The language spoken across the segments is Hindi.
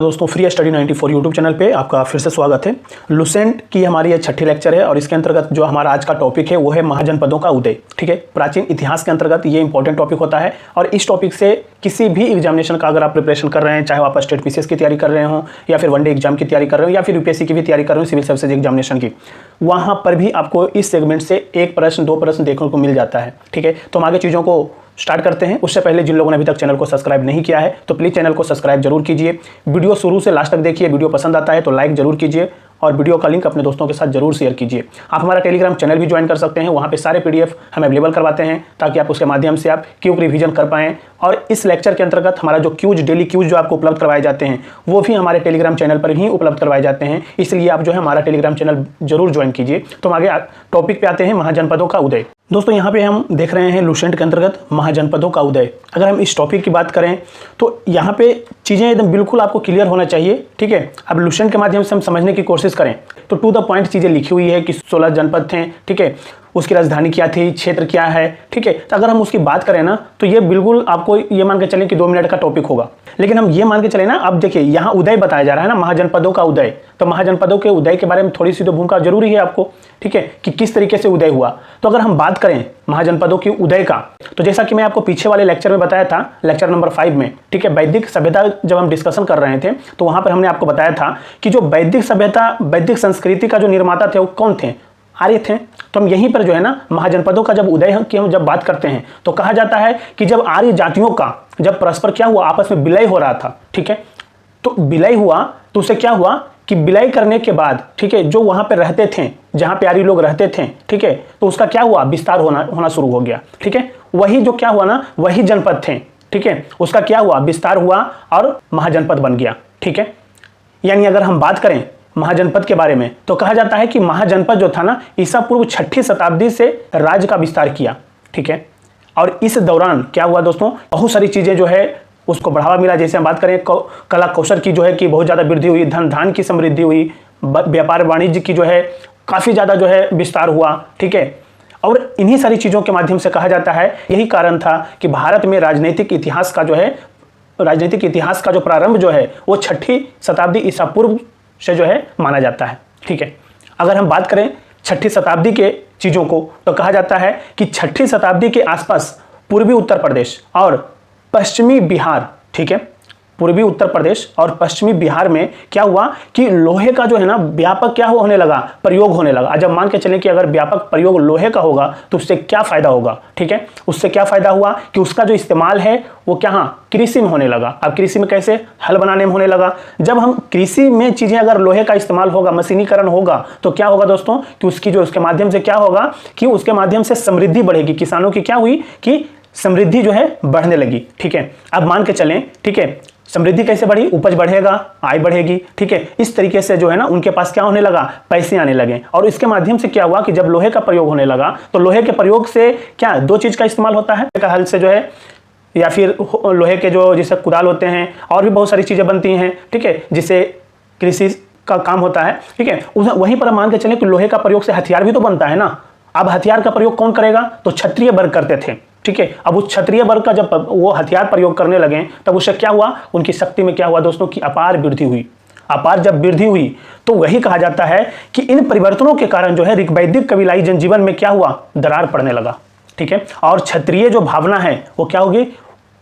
दोस्तों फ्री स्टडी 94 यूट्यूब चैनल पे आपका फिर से स्वागत है। लुसेंट की हमारी ये छठी लेक्चर है और इसके अंतर्गत जो हमारा आज का टॉपिक है वो है महाजनपदों का उदय। ठीक है, प्राचीन इतिहास के अंतर्गत ये इंपॉर्टेंट टॉपिक होता है और इस टॉपिक से किसी भी एग्जामिनेशन का अगर आप प्रिपरेशन कर रहे हैं, चाहे आप स्टेट पीसीएस की तैयारी कर रहे हो या फिर वनडे एग्जाम की तैयारी कर रहे हो या फिर यूपीएससी की भी तैयारी कर रहे हो, सिविल सर्विसेज एग्जामिनेशन की, वहाँ पर भी आपको इस सेगमेंट से एक प्रश्न दो प्रश्न देखने को मिल जाता है। ठीक है, तो हम आगे चीज़ों को स्टार्ट करते हैं। उससे पहले जिन लोगों ने अभी तक चैनल को सब्सक्राइब नहीं किया है तो प्लीज़ चैनल को सब्सक्राइब जरूर कीजिए। वीडियो शुरू से लास्ट तक देखिए, वीडियो पसंद आता है तो लाइक जरूर कीजिए और वीडियो का लिंक अपने दोस्तों के साथ जरूर शेयर कीजिए। आप हमारा टेलीग्राम चैनल भी ज्वाइन कर सकते हैं, वहाँ पे सारे पीडीएफ हम अवेलेबल करवाते हैं ताकि आप उसके माध्यम से आप क्विक रिवीजन कर पाएँ। और इस लेक्चर के अंतर्गत हमारा जो क्यूज डेली क्यूज जो आपको उपलब्ध करवाए जाते हैं वो भी हमारे टेलीग्राम चैनल पर ही उपलब्ध करवाए जाते हैं, इसलिए आप जो है हमारा टेलीग्राम चैनल जरूर ज्वाइन कीजिए। तो हम आगे टॉपिक पे आते हैं, महाजनपदों का उदय। दोस्तों यहाँ पे हम देख रहे हैं लुसेंट के अंतर्गत महाजनपदों का उदय। अगर हम इस टॉपिक की बात करें तो यहाँ पे चीज़ें एकदम बिल्कुल आपको क्लियर होना चाहिए। ठीक है, अब लुसेंट के माध्यम से हम समझने की कोशिश करें तो टू द पॉइंट चीज़ें लिखी हुई है कि 16 जनपद थे। ठीक है, उसकी राजधानी क्या थी, क्षेत्र क्या है। ठीक है, तो अगर हम उसकी बात करें ना तो ये बिल्कुल आपको ये मान के चलें कि 2 मिनट का टॉपिक होगा, लेकिन हम ये मान के चले ना, अब देखिए यहाँ उदय बताया जा रहा है ना, महाजनपदों का उदय। तो महाजनपदों के उदय के बारे में थोड़ी सी तो भूमिका जरूरी है आपको। ठीक है, कि किस तरीके से उदय हुआ। तो अगर हम बात करें महाजनपदों की उदय का, तो जैसा कि मैं आपको पीछे वाले लेक्चर में बताया था, लेक्चर नंबर 5 में, ठीक है, वैदिक सभ्यता जब हम डिस्कशन कर रहे थे तो वहां पर हमने आपको बताया था कि जो वैदिक सभ्यता, वैदिक संस्कृति का जो निर्माता थे वो कौन थे, आर्य थे। तो हम यहीं पर जो है ना महाजनपदों का जब उदय की हम जब बात करते हैं तो कहा जाता है कि जब आर्य जातियों का जब परस्पर क्या हुआ, आपस में विलय हो रहा था। ठीक है, तो विलय हुआ तो उससे क्या हुआ कि विलय करने के बाद, ठीक है, जो वहां पे रहते थे, जहां पे आर्य लोग रहते थे, ठीक है, तो उसका क्या हुआ, विस्तार होना शुरू हो गया। ठीक है, वही जो क्या हुआ ना, वही जनपद थे। ठीक है, उसका क्या हुआ, विस्तार हुआ और महाजनपद बन गया। ठीक है, यानी अगर हम बात करें महाजनपद के बारे में तो कहा जाता है कि महाजनपद जो था ना, ईसा पूर्व 6ठी शताब्दी से राज्य का विस्तार किया। ठीक है, और इस दौरान क्या हुआ दोस्तों, बहुत सारी चीजें जो है उसको बढ़ावा मिला। जैसे हम बात करें कला कौशल की जो है कि बहुत ज़्यादा वृद्धि हुई, धन धान की समृद्धि हुई, व्यापार वाणिज्य की जो है काफ़ी ज़्यादा जो है विस्तार हुआ। ठीक है, और इन्हीं सारी चीज़ों के माध्यम से कहा जाता है, यही कारण था कि भारत में राजनीतिक इतिहास का जो प्रारंभ जो है वो 6ठी शताब्दी ईसा पूर्व से जो है माना जाता है। ठीक है, अगर हम बात करें 6ठी शताब्दी के चीज़ों को तो कहा जाता है कि 6ठी शताब्दी के आसपास पूर्वी उत्तर प्रदेश और पश्चिमी बिहार, ठीक है, पूर्वी उत्तर प्रदेश और पश्चिमी बिहार में क्या हुआ कि लोहे का जो है ना व्यापक क्या होने लगा, प्रयोग होने लगा। जब मान के चलें कि अगर व्यापक प्रयोग लोहे का होगा तो उससे क्या फायदा होगा। ठीक है, उससे क्या फायदा हुआ कि उसका जो इस्तेमाल है वो क्या, कृषि में होने लगा। अब कृषि में कैसे, हल बनाने में होने लगा। जब हम कृषि में चीजें अगर लोहे का इस्तेमाल होगा, मशीनीकरण होगा, तो क्या होगा दोस्तों कि उसके माध्यम से क्या होगा कि उसके माध्यम से समृद्धि बढ़ेगी। किसानों की क्या हुई कि समृद्धि जो है बढ़ने लगी। ठीक है, अब मान के चलें, ठीक है, समृद्धि कैसे बढ़ी, उपज बढ़ेगा, आय बढ़ेगी। ठीक है, इस तरीके से जो है ना उनके पास क्या होने लगा, पैसे आने लगे। और इसके माध्यम से क्या हुआ कि जब लोहे का प्रयोग होने लगा तो लोहे के प्रयोग से क्या, 2 चीज का इस्तेमाल होता है, हल से जो है या फिर लोहे के जो जैसे कुदाल होते हैं और भी बहुत सारी चीजें बनती हैं। ठीक है, जिससे कृषि का काम होता है। ठीक है, वहीं पर मान के चले कि लोहे का प्रयोग से हथियार भी तो बनता है ना। अब हथियार का प्रयोग कौन करेगा, तो क्षत्रिय वर्ग करते थे। ठीक है, अब उस क्षत्रिय वर्ग का जब वो हथियार प्रयोग करने लगे तब उससे क्या हुआ, उनकी शक्ति में क्या हुआ दोस्तों की अपार वृद्धि हुई। अपार जब वृद्धि हुई तो वही कहा जाता है कि इन परिवर्तनों के कारण जो है ऋग्वैदिक कबीलाई जनजीवन में क्या हुआ, दरार पड़ने लगा। ठीक है, और क्षत्रिय जो भावना है वो क्या होगी,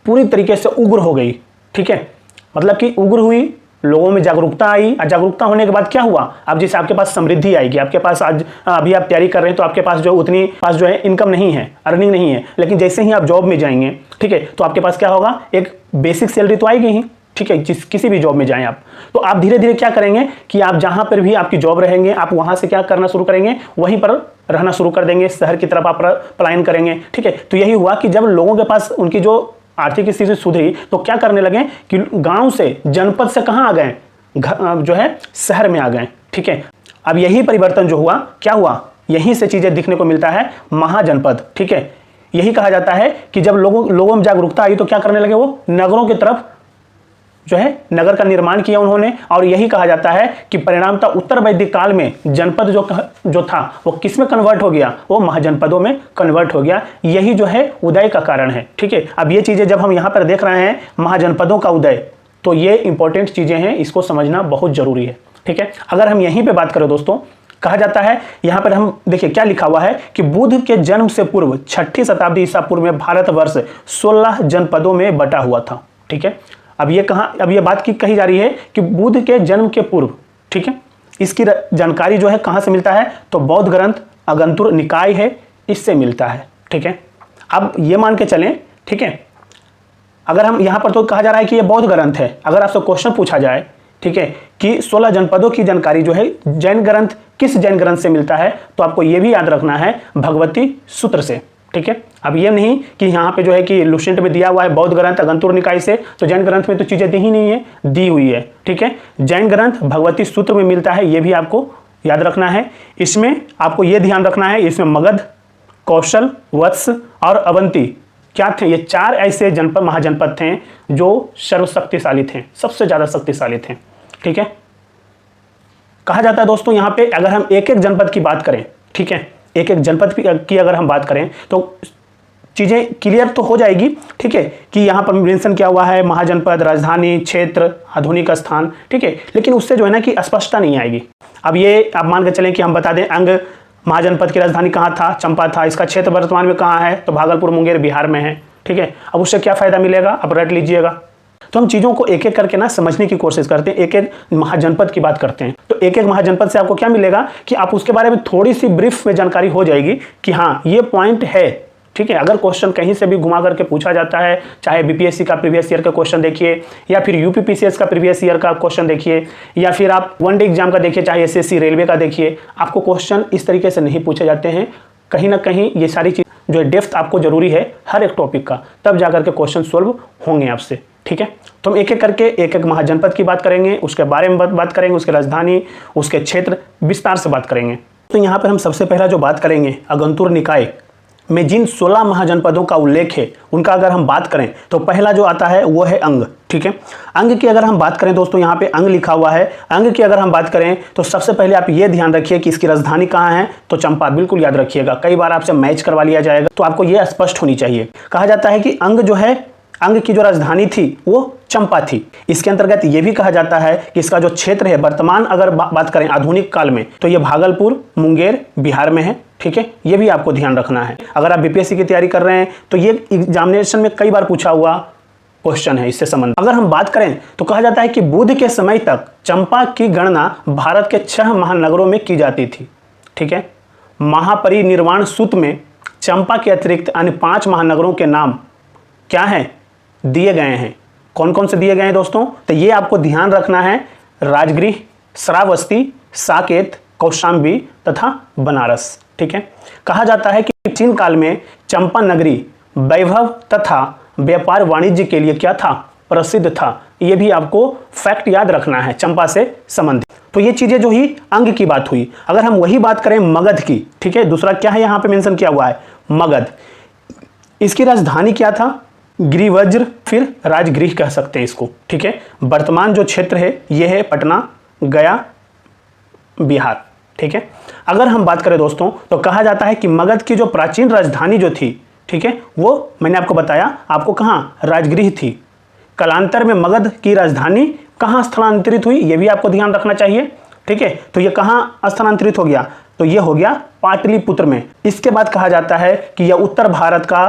पूरी तरीके से उग्र हो गई। ठीक है, मतलब कि उग्र हुई, लोगों में जागरूकता आई। और जागरूकता होने के बाद क्या हुआ, अब जैसे आपके पास समृद्धि आएगी, आपके पास आज अभी आप तैयारी कर रहे हैं तो आपके पास जो उतनी पास जो है इनकम नहीं है, अर्निंग नहीं है, लेकिन जैसे ही आप जॉब में जाएंगे, ठीक है, तो आपके पास क्या होगा, एक बेसिक सैलरी तो आएगी ही। ठीक है, किसी भी जॉब में जाएं आप, तो आप धीरे धीरे क्या करेंगे कि आप जहां पर भी आपकी जॉब रहेंगे आप वहां से क्या करना शुरू करेंगे, वहीं पर रहना शुरू कर देंगे, शहर की तरफ आप पलायन करेंगे। ठीक है, तो यही हुआ कि जब लोगों के पास उनकी जो आर्थिक स्थिति सुधरी तो क्या करने लगे कि गाँव से, जनपद से कहाँ आ गए, जो है शहर में आ गए। ठीक है, अब यही परिवर्तन जो हुआ, क्या हुआ, यहीं से चीजें दिखने को मिलता है, महाजनपद। ठीक है, यही कहा जाता है कि जब लोगों में जागरूकता आई तो क्या करने लगे, वो नगरों की तरफ जो है नगर का निर्माण किया उन्होंने। और यही कहा जाता है कि परिणामतः उत्तर वैदिक काल में जनपद जो था वो किस में कन्वर्ट हो गया, वो महाजनपदों में कन्वर्ट हो गया। यही जो है उदय का कारण है। ठीक है, अब ये चीजें जब हम यहाँ पर देख रहे हैं महाजनपदों का उदय, तो ये इंपॉर्टेंट चीज़ें हैं, इसको समझना बहुत ज़रूरी है। ठीक है, अगर हम यहीं पे बात करें दोस्तों, कहा जाता है यहाँ पर, हम देखिए क्या लिखा हुआ है कि बुद्ध के जन्म से पूर्व 6ठी शताब्दी ईसा पूर्व में भारतवर्ष 16 जनपदों में बटा हुआ था। ठीक है, अब ये बात की कही जा रही है कि बुद्ध के जन्म के पूर्व। ठीक है, इसकी जानकारी जो है कहाँ से मिलता है, तो बौद्ध ग्रंथ अगंतुर निकाय है, इससे मिलता है। ठीक है, अब ये मान के चलें, ठीक है, अगर हम यहाँ पर तो कहा जा रहा है कि ये बौद्ध ग्रंथ है, अगर आपसे क्वेश्चन पूछा जाए, ठीक है, कि 16 जनपदों की जानकारी जो है जैन ग्रंथ, किस जैन ग्रंथ से मिलता है, तो आपको ये भी याद रखना है भगवती सूत्र से। ठीक है, अब ये नहीं कि यहाँ पे जो है कि लुसेंट में दिया हुआ है बौद्ध ग्रंथ अगंतुर निकाय से, तो जैन ग्रंथ में तो चीजें दी ही नहीं है, दी हुई है। ठीक है, जैन ग्रंथ भगवती सूत्र में मिलता है, ये भी आपको याद रखना है। इसमें आपको ये ध्यान रखना है, इसमें मगध, कौशल, वत्स और अवंती क्या थे, ये 4 ऐसे जनपद, महाजनपद थे जो सर्वशक्तिशाली थे, सबसे ज्यादा शक्तिशाली थे। ठीक है, कहा जाता है दोस्तों यहाँ पे, अगर हम एक एक जनपद की बात करें, ठीक है, एक एक जनपद की अगर हम बात करें तो चीजें क्लियर तो हो जाएगी। ठीक है, कि यहाँ पर मेंशन किया हुआ है महाजनपद, राजधानी, क्षेत्र, आधुनिक स्थान। ठीक है, लेकिन उससे जो है ना कि स्पष्टता नहीं आएगी। अब ये आप मान के चलें कि हम बता दें अंग महाजनपद की राजधानी कहाँ था, चंपा था, इसका क्षेत्र वर्तमान में कहाँ है, तो भागलपुर, मुंगेर, बिहार में है। ठीक है, अब उससे क्या फायदा मिलेगा, अब रट लीजिएगा। तो हम चीज़ों को एक एक करके ना समझने की कोशिश करते हैं, एक एक महाजनपद की बात करते हैं। तो एक एक महाजनपद से आपको क्या मिलेगा कि आप उसके बारे में थोड़ी सी ब्रीफ में जानकारी हो जाएगी कि हाँ ये पॉइंट है। ठीक है, अगर क्वेश्चन कहीं से भी घुमा करके पूछा जाता है, चाहे बीपीएससी का प्रीवियस ईयर का क्वेश्चन देखिए, या फिर यूपीपीसीएस का प्रीवियस ईयर का क्वेश्चन देखिए, या फिर आप वनडे एग्जाम का देखिए, चाहे एसएससी रेलवे का देखिए, आपको क्वेश्चन इस तरीके से नहीं पूछे जाते हैं। कहीं ना कहीं ये सारी चीज जो है डेप्थ आपको जरूरी है हर एक टॉपिक का, तब जाकर के क्वेश्चन सोल्व होंगे आपसे। ठीक है, तो हम एक एक करके एक एक महाजनपद की बात करेंगे, उसके बारे में बात करेंगे, उसके राजधानी, उसके क्षेत्र विस्तार से बात करेंगे। तो यहाँ पर हम सबसे पहला जो बात करेंगे, अगंतुर निकाय में जिन 16 महाजनपदों का उल्लेख है उनका अगर हम बात करें तो पहला जो आता है वो है अंग। ठीक है, अंग की अगर हम बात करें दोस्तों, यहाँ पे अंग लिखा हुआ है, अंग की अगर हम बात करें तो सबसे पहले आप ये ध्यान रखिए कि इसकी राजधानी कहाँ है, तो चंपा। बिल्कुल याद रखिएगा, कई बार आपसे मैच करवा लिया जाएगा, तो आपको ये स्पष्ट होनी चाहिए। कहा जाता है कि अंग जो है, अंग की जो राजधानी थी वो चंपा थी। इसके अंतर्गत ये भी कहा जाता है कि इसका जो क्षेत्र है वर्तमान अगर बात करें आधुनिक काल में, तो ये भागलपुर, मुंगेर, बिहार में है। ठीक है, ये भी आपको ध्यान रखना है। अगर आप बीपीएससी की तैयारी कर रहे हैं तो ये एग्जामिनेशन में कई बार पूछा हुआ क्वेश्चन है इससे संबंधित। अगर हम बात करें तो कहा जाता है कि बुद्ध के समय तक चंपा की गणना भारत के 6 महानगरों में की जाती थी। ठीक है, महापरिनिर्वाण सूत्र में चंपा के अतिरिक्त अन्य 5 महानगरों के नाम क्या हैं, दिए गए हैं। कौन कौन से दिए गए हैं दोस्तों, तो ये आपको ध्यान रखना है, राजगृह, श्रावस्ती, साकेत, कौशाम्बी तथा बनारस। ठीक है, कहा जाता है कि प्राचीन काल में चंपा नगरी वैभव तथा व्यापार वाणिज्य के लिए क्या था, प्रसिद्ध था। ये भी आपको फैक्ट याद रखना है चंपा से संबंधित। तो ये चीजें जो ही अंग की बात हुई। अगर हम वही बात करें मगध की, ठीक है, दूसरा क्या है यहाँ पे मेंशन किया हुआ है, मगध। इसकी राजधानी क्या था, गिरिवज्र, फिर राजगृह कह सकते हैं इसको। ठीक है, वर्तमान जो क्षेत्र है ये है पटना, गया, बिहार। ठीक है, अगर हम बात करें दोस्तों तो कहा जाता है कि मगध की जो प्राचीन राजधानी जो थी, ठीक है, वो मैंने आपको बताया, आपको कहाँ, राजगृह थी। कालांतर में मगध की राजधानी कहाँ स्थानांतरित हुई, ये भी आपको ध्यान रखना चाहिए। ठीक है, तो ये कहाँ स्थानांतरित हो गया, तो ये हो गया पाटलिपुत्र में। इसके बाद कहा जाता है कि यह उत्तर भारत का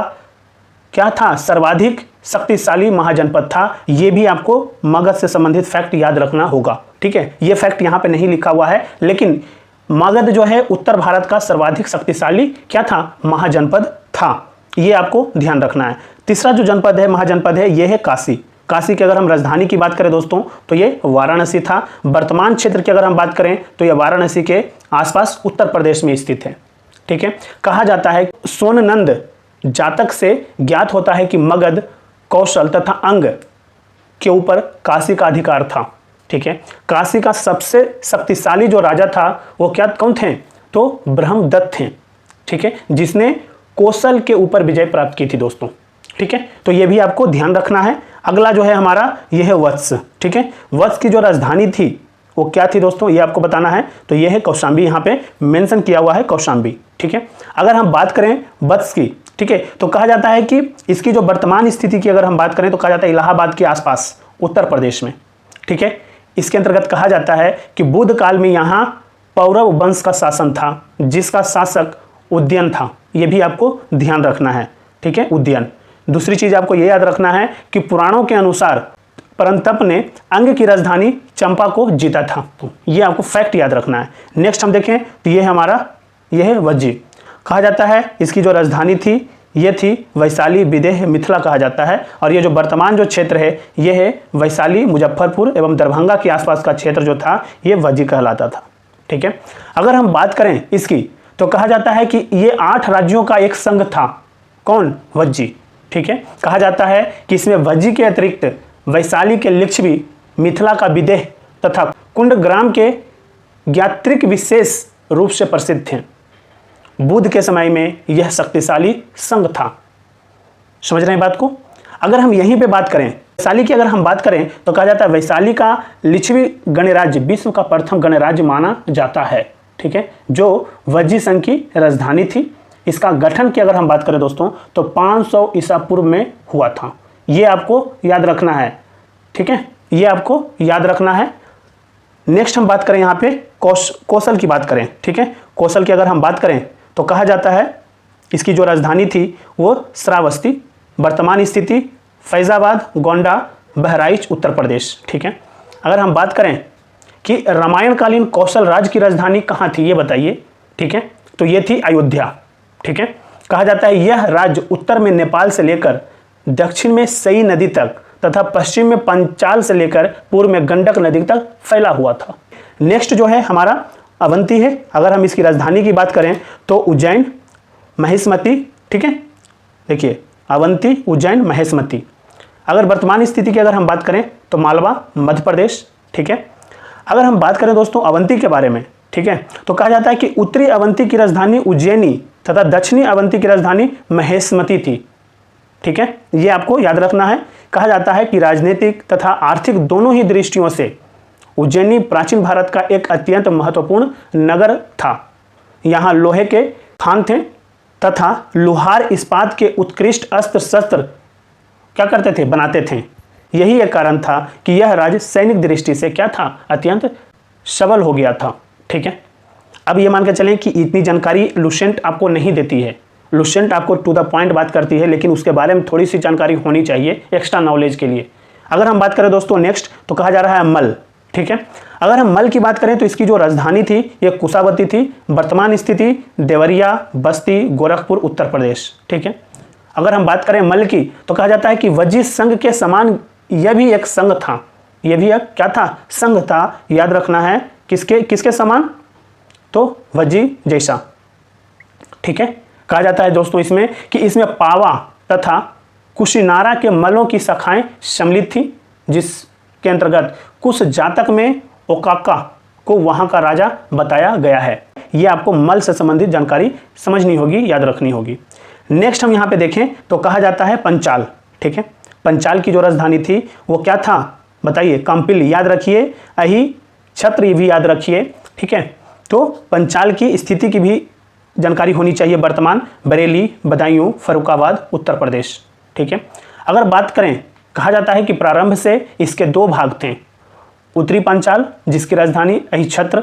क्या था, सर्वाधिक शक्तिशाली महाजनपद था। ये भी आपको मगध से संबंधित फैक्ट याद रखना होगा। ठीक है, ये फैक्ट यहाँ पे नहीं लिखा हुआ है, लेकिन मगध जो है उत्तर भारत का सर्वाधिक शक्तिशाली क्या था, महाजनपद था। ये आपको ध्यान रखना है। तीसरा जो जनपद है, महाजनपद है, ये है काशी। काशी की अगर हम राजधानी की बात करें दोस्तों तो ये वाराणसी था। वर्तमान क्षेत्र की अगर हम बात करें तो ये वाराणसी के आसपास उत्तर प्रदेश में स्थित है। ठीक है, कहा जाता है सोननंद जातक से ज्ञात होता है कि मगध, कौशल तथा अंग के ऊपर काशी का अधिकार था। ठीक है, काशी का सबसे शक्तिशाली जो राजा था वो क्या, कौन थे, तो ब्रह्मदत्त थे। ठीक है, जिसने कौशल के ऊपर विजय प्राप्त की थी दोस्तों। ठीक है, तो ये भी आपको ध्यान रखना है। अगला जो है हमारा ये है वत्स। ठीक है, वत्स की जो राजधानी थी वो क्या थी दोस्तों, ये आपको बताना है। तो ये है कौशाम्बी, यहाँ पे मेंशन किया हुआ है कौशाम्बी। ठीक है, अगर हम बात करें वत्स की, ठीक है, तो कहा जाता है कि इसकी जो वर्तमान स्थिति की अगर हम बात करें तो कहा जाता है इलाहाबाद के आसपास उत्तर प्रदेश में। ठीक है, इसके अंतर्गत कहा जाता है कि बुद्ध काल में यहाँ पौरव वंश का शासन था, जिसका शासक उदयन था। यह भी आपको ध्यान रखना है। ठीक है, उदयन। दूसरी चीज आपको यह याद रखना है कि पुराणों के अनुसार परंतप ने अंग की राजधानी चंपा को जीता था। तो ये आपको फैक्ट याद रखना है। नेक्स्ट हम देखें तो ये हमारा यह है वज्जी। कहा जाता है इसकी जो राजधानी थी ये थी वैशाली, विदेह, मिथिला कहा जाता है। और ये जो वर्तमान जो क्षेत्र है ये है वैशाली, मुजफ्फरपुर एवं दरभंगा के आसपास का क्षेत्र जो था ये वज्जी कहलाता था। ठीक है, अगर हम बात करें इसकी तो कहा जाता है कि ये 8 राज्यों का एक संघ था। कौन? वज्जी। ठीक है, कहा जाता है कि इसमें वज्जी के अतिरिक्त वैशाली के लिच्छवी, मिथिला का विदेह तथा कुंडग्राम के ज्ञात्रिक विशेष रूप से प्रसिद्ध थे। बुद्ध के समय में यह शक्तिशाली संघ था। समझ रहे हैं बात को? अगर हम यहीं पे बात करें वैशाली की, अगर हम बात करें तो कहा जाता है वैशाली का लिच्छवी गणराज्य विश्व का प्रथम गणराज्य माना जाता है। ठीक है, जो वज्जी संघ की राजधानी थी। इसका गठन की अगर हम बात करें दोस्तों तो 500 ईसा पूर्व में हुआ था। ये आपको याद रखना है। ठीक है, ये आपको याद रखना है। नेक्स्ट हम बात करें यहाँ पे कौशल की बात करें। ठीक है, कौशल की अगर हम बात करें तो कहा जाता है इसकी जो राजधानी थी वो श्रावस्ती, वर्तमान स्थिति फैजाबाद, गोंडा, बहराइच, उत्तर प्रदेश। ठीक है, अगर हम बात करें कि रामायणकालीन कौशल राज्य की राजधानी कहाँ थी ये बताइए। ठीक है, तो ये थी अयोध्या। ठीक है, कहा जाता है यह राज्य उत्तर में नेपाल से लेकर दक्षिण में सई नदी तक तथा पश्चिम में पंचाल से लेकर पूर्व में गंडक नदी तक फैला हुआ था। नेक्स्ट जो है हमारा अवंती है। अगर हम इसकी राजधानी की बात करें तो उज्जैन, महेशमती। ठीक है, देखिए अवंती, उज्जैन, महेशमती। अगर वर्तमान स्थिति की अगर हम बात करें तो मालवा, मध्य प्रदेश। ठीक है, अगर हम बात करें दोस्तों अवंती के बारे में, ठीक है, तो कहा जाता है कि उत्तरी अवंती की राजधानी उज्जैनी तथा दक्षिणी अवंती की राजधानी महेशमती थी। ठीक है, ये आपको याद रखना है। कहा जाता है कि राजनीतिक तथा आर्थिक दोनों ही दृष्टियों से उज्जैनी प्राचीन भारत का एक अत्यंत महत्वपूर्ण नगर था। यहाँ लोहे के खान थे तथा लोहार इस्पात के उत्कृष्ट अस्त्र शस्त्र क्या करते थे? बनाते थे। यही एक कारण था कि यह राज्य सैनिक दृष्टि से क्या था? अत्यंत सबल हो गया था। ठीक है, अब ये मान के चलें कि इतनी जानकारी लुसेंट आपको नहीं देती है। लुसेंट आपको टू द पॉइंट बात करती है, लेकिन उसके बारे में थोड़ी सी जानकारी होनी चाहिए एक्स्ट्रा नॉलेज के लिए। अगर हम बात करें दोस्तों नेक्स्ट तो कहा जा रहा है मल। ठीक है, अगर हम मल की बात करें तो इसकी जो राजधानी थी ये कुशावती थी। वर्तमान स्थिति देवरिया, बस्ती, गोरखपुर, उत्तर प्रदेश। ठीक है, अगर हम बात करें मल की तो कहा जाता है कि वज्जी संघ के समान यह भी एक संघ था। यह भी एक क्या था? संघ था। याद रखना है किसके समान? तो वज्जी जैसा। ठीक है, कहा जाता है दोस्तों इसमें कि इसमें पावा तथा कुशिनारा के मलों की शाखाएं सम्मिलित थी, जिसके अंतर्गत कुछ जातक में ओकाका को वहां का राजा बताया गया है। यह आपको मल से संबंधित जानकारी समझनी होगी, याद रखनी होगी। नेक्स्ट हम यहाँ पे देखें तो कहा जाता है पंचाल। ठीक है, पंचाल की जो राजधानी थी वो क्या था बताइए? कंपिल। याद रखिए, अही छत्र भी याद रखिए। ठीक है, तो पंचाल की स्थिति की भी जानकारी होनी चाहिए। वर्तमान बरेली, बदायूं, फर्रुखाबाद, उत्तर प्रदेश। ठीक है, अगर बात करें कहा जाता है कि प्रारंभ से इसके 2 भाग थे। उत्तरी पंचाल जिसकी राजधानी अहिछत्र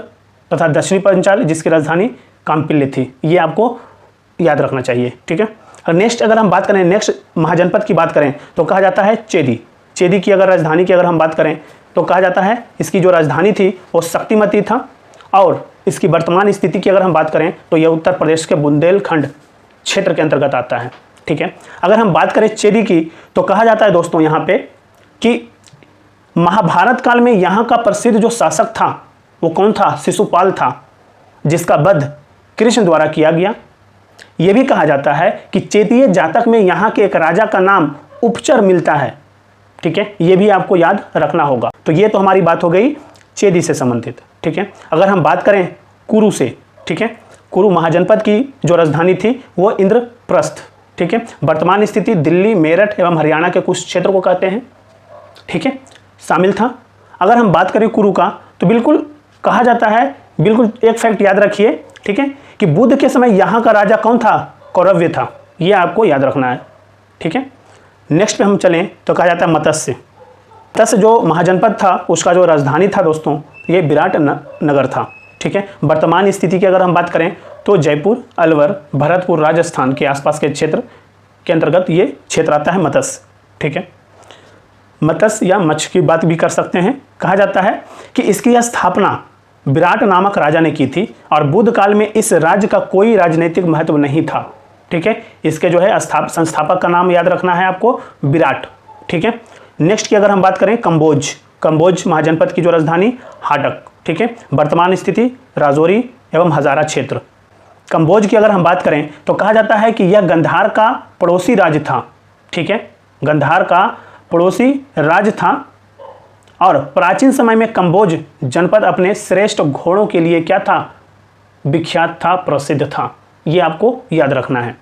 तथा दक्षिणी पंचाल जिसकी राजधानी काम्पिल्य थी। ये आपको याद रखना चाहिए। ठीक है, और नेक्स्ट अगर हम बात करें नेक्स्ट महाजनपद की बात करें तो कहा जाता है चेदी। चेदी की अगर राजधानी की अगर हम बात करें तो कहा जाता है इसकी जो राजधानी थी वो शक्तिमती था। और इसकी वर्तमान स्थिति की अगर हम बात करें तो यह उत्तर प्रदेश के बुंदेलखंड क्षेत्र के अंतर्गत आता है। ठीक है, अगर हम बात करें चेदी की तो कहा जाता है दोस्तों यहाँ पे कि महाभारत काल में यहाँ का प्रसिद्ध जो शासक था वो कौन था? शिशुपाल था, जिसका वध कृष्ण द्वारा किया गया। यह भी कहा जाता है कि चेतीय जातक में यहाँ के एक राजा का नाम उपचर मिलता है। ठीक है, यह भी आपको याद रखना होगा। तो ये तो हमारी बात हो गई चेदी से संबंधित। ठीक है, अगर हम बात करें कुरु से, ठीक है, कुरु महाजनपद की जो राजधानी थी वो इंद्रप्रस्थ। ठीक है, वर्तमान स्थिति दिल्ली, मेरठ एवं हरियाणा के कुछ क्षेत्र को कहते हैं। ठीक है, शामिल था। अगर हम बात करें कुरु का तो बिल्कुल कहा जाता है, बिल्कुल एक फैक्ट याद रखिए। ठीक है, कि बुद्ध के समय यहाँ का राजा कौन था? कौरव्य था। ये आपको याद रखना है। ठीक है, नेक्स्ट पे हम चलें तो कहा जाता है मत्स्य। मत्स्य जो महाजनपद था उसका जो राजधानी था दोस्तों ये विराट नगर था। ठीक है, वर्तमान स्थिति की अगर हम बात करें तो जयपुर, अलवर, भरतपुर, राजस्थान के आसपास के क्षेत्र के अंतर्गत ये क्षेत्र आता है मत्स्य। ठीक है, मत्स्य या मत्स्य की बात भी कर सकते हैं। कहा जाता है कि इसकी स्थापना विराट नामक राजा ने की थी और बुद्ध काल में इस राज्य का कोई राजनीतिक महत्व नहीं था। ठीक है, इसके जो है संस्थापक का नाम याद रखना है आपको, विराट। ठीक है, नेक्स्ट की अगर हम बात करें कंबोज महाजनपद की जो राजधानी हाटक। ठीक है, वर्तमान स्थिति राजौरी एवं हजारा क्षेत्र। कंबोज की अगर हम बात करें तो कहा जाता है कि यह गंधार का पड़ोसी राज्य था। ठीक है, गंधार का पड़ोसी राज्य था और प्राचीन समय में कंबोज जनपद अपने श्रेष्ठ घोड़ों के लिए क्या था, विख्यात था, प्रसिद्ध था। ये आपको याद रखना है।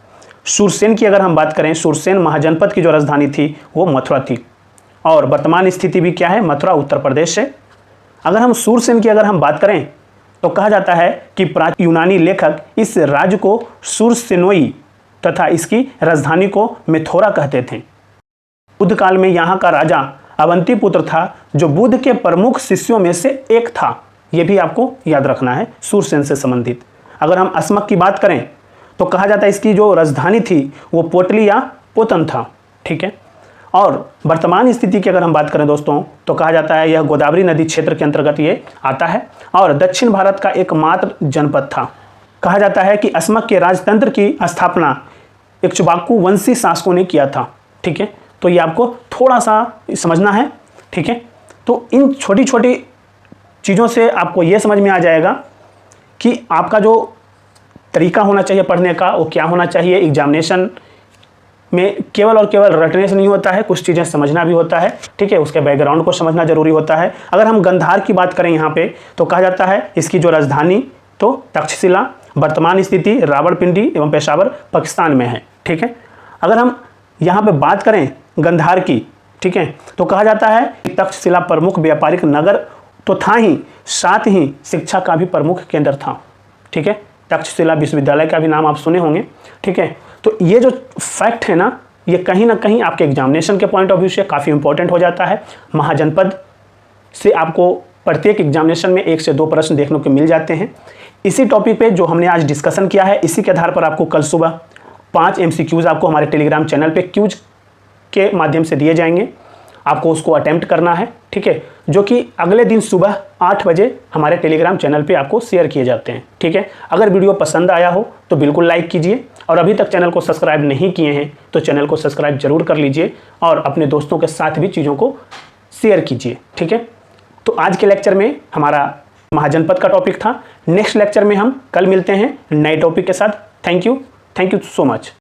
सूरसेन की अगर हम बात करें, सूरसेन महाजनपद की जो राजधानी थी वो मथुरा थी और वर्तमान स्थिति भी क्या है, मथुरा उत्तर प्रदेश है। अगर हम सूरसेन की अगर हम बात करें तो कहा जाता है कि प्राचीन यूनानी लेखक इस राज्य को सूरसेनोई तथा इसकी राजधानी को मेथोरा कहते थे। बुद्ध काल में यहाँ का राजा अवंती पुत्र था जो बुद्ध के प्रमुख शिष्यों में से एक था। यह भी आपको याद रखना है सूरसेन से संबंधित। अगर हम अस्मक की बात करें तो कहा जाता है इसकी जो राजधानी थी वो पोटली या पोतन था। ठीक है, और वर्तमान स्थिति की अगर हम बात करें दोस्तों तो कहा जाता है यह गोदावरी नदी क्षेत्र के अंतर्गत ये आता है और दक्षिण भारत का एकमात्र जनपद था। कहा जाता है कि अस्मक के राजतंत्र की स्थापना इक्ष्वाकु वंशी शासकों ने किया था। ठीक है, तो ये आपको थोड़ा सा समझना है। ठीक है, तो इन छोटी छोटी चीज़ों से आपको ये समझ में आ जाएगा कि आपका जो तरीका होना चाहिए पढ़ने का वो क्या होना चाहिए। एग्जामिनेशन में केवल और केवल रटने से नहीं होता है, कुछ चीज़ें समझना भी होता है। ठीक है, उसके बैकग्राउंड को समझना जरूरी होता है। अगर हम गंधार की बात करें यहाँ पे तो कहा जाता है इसकी जो राजधानी तो तक्षशिला, वर्तमान स्थिति रावलपिंडी एवं पेशावर पाकिस्तान में है। ठीक है, अगर हम यहाँ पे बात करें गंधार की, ठीक है, तो कहा जाता है कि तक्षशिला प्रमुख व्यापारिक नगर तो था ही, साथ ही शिक्षा का भी प्रमुख केंद्र था। ठीक है, तक्षशिला विश्वविद्यालय का भी नाम आप सुने होंगे। ठीक है, तो ये जो फैक्ट है ना ये कहीं ना कहीं आपके एग्जामिनेशन के पॉइंट ऑफ व्यू से काफ़ी इंपॉर्टेंट हो जाता है। महाजनपद से आपको प्रत्येक एग्जामिनेशन में 1 से 2 प्रश्न देखने को मिल जाते हैं। इसी टॉपिक पे जो हमने आज डिस्कशन किया है इसी के आधार पर आपको कल सुबह 5 MCQs आपको हमारे टेलीग्राम चैनल पे क्यूज के माध्यम से दिए जाएंगे। आपको उसको अटेम्प्ट करना है। ठीक है, जो कि अगले दिन सुबह 8 बजे हमारे टेलीग्राम चैनल पे आपको शेयर किए जाते हैं। ठीक है, अगर वीडियो पसंद आया हो तो बिल्कुल लाइक कीजिए और अभी तक चैनल को सब्सक्राइब नहीं किए हैं तो चैनल को सब्सक्राइब जरूर कर लीजिए और अपने दोस्तों के साथ भी चीज़ों को शेयर कीजिए। ठीक है, तो आज के लेक्चर में हमारा महाजनपद का टॉपिक था। नेक्स्ट लेक्चर में हम कल मिलते हैं नए टॉपिक के साथ। Thank you so much.